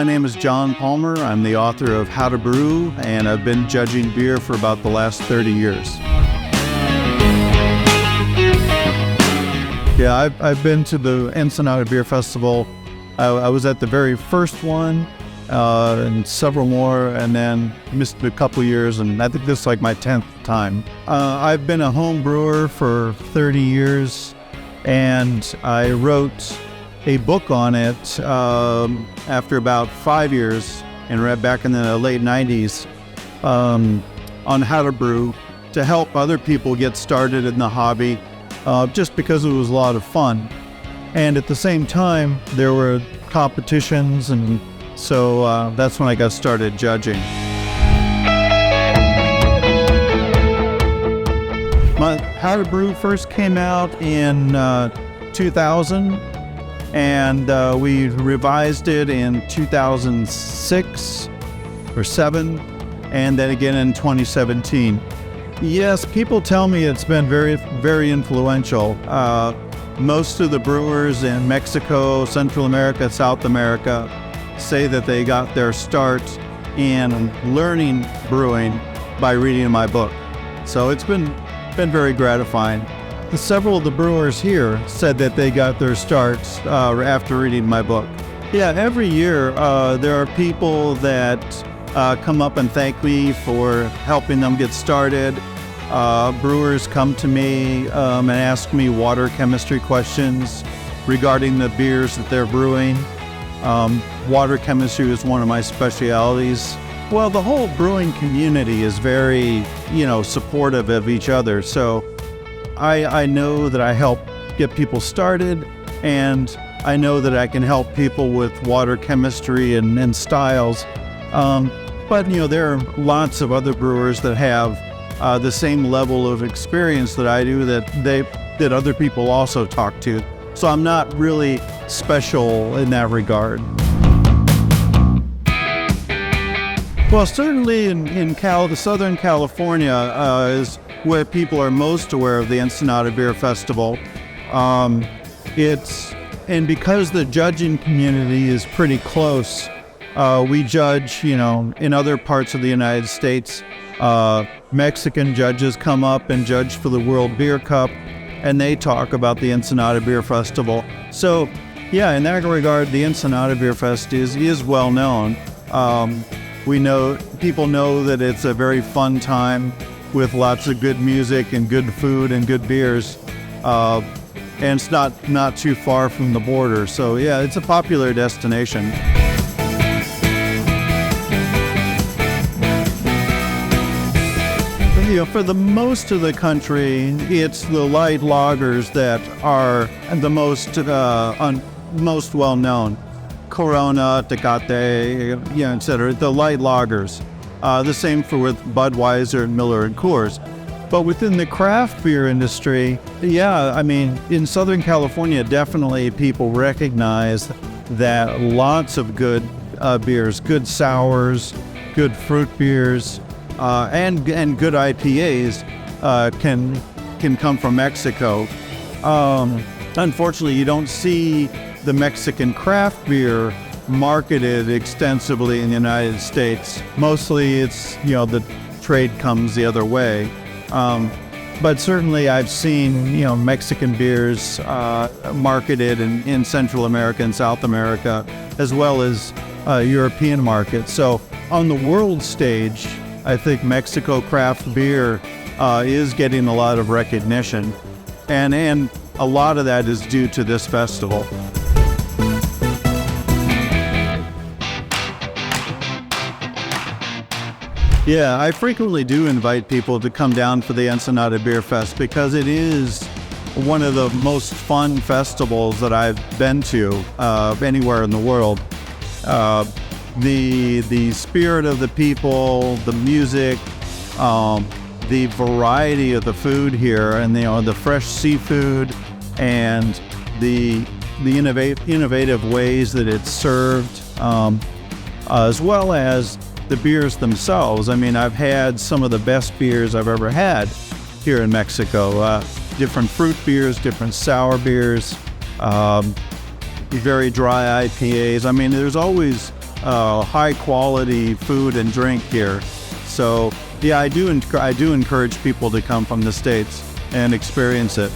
my name is John Palmer. I'm the author of How to Brew, and I've been judging beer for about the last 30 years. Yeah, I've been to the Ensenada Beer Festival. I was at the very first one, and several more, and then missed a couple years, and I think this is like my 10th time. I've been a home brewer for 30 years, and I wrote a book on it after about 5 years, and read back in the late 90s, on how to brew to help other people get started in the hobby, just because it was a lot of fun. And at the same time, there were competitions, and so that's when I got started judging. How to Brew first came out in 2000. And we revised it in 2006 or 7, and then again in 2017. Yes, people tell me it's been very, very influential. Most of the brewers in Mexico, Central America, South America say that they got their start in learning brewing by reading my book. So it's been very gratifying. Several of the brewers here said that they got their starts after reading my book. Yeah, every year there are people that come up and thank me for helping them get started. Brewers come to me and ask me water chemistry questions regarding the beers that they're brewing. Water chemistry is one of my specialties. Well, the whole brewing community is very, supportive of each other. So I know that I help get people started, and I know that I can help people with water chemistry and styles. But there are lots of other brewers that have the same level of experience that I do that other people also talk to. So I'm not really special in that regard. Well, certainly in Southern California is where people are most aware of the Ensenada Beer Festival. And because the judging community is pretty close, we judge, in other parts of the United States. Mexican judges come up and judge for the World Beer Cup, and they talk about the Ensenada Beer Festival. So, yeah, in that regard, the Ensenada Beer Fest is well known. People know that it's a very fun time with lots of good music and good food and good beers, and it's not too far from the border. So yeah, it's a popular destination. For the most of the country, it's the light lagers that are the most well known. Corona, Tecate, etc. The light lagers. The same with Budweiser, and Miller, and Coors. But within the craft beer industry, in Southern California, definitely people recognize that lots of good beers, good sours, good fruit beers, and good IPAs can come from Mexico. Unfortunately, you don't see the Mexican craft beer marketed extensively in the United States. Mostly it's, the trade comes the other way. But certainly I've seen, Mexican beers marketed in Central America and South America, as well as European markets. So on the world stage, I think Mexico craft beer is getting a lot of recognition. And a lot of that is due to this festival. Yeah, I frequently do invite people to come down for the Ensenada Beer Fest because it is one of the most fun festivals that I've been to anywhere in the world. The spirit of the people, the music, the variety of the food here, and the fresh seafood, and the innovative ways that it's served, as well as the beers themselves. I've had some of the best beers I've ever had here in Mexico. Different fruit beers, different sour beers, very dry IPAs. There's always high quality food and drink here. So yeah, I do encourage people to come from the States and experience it.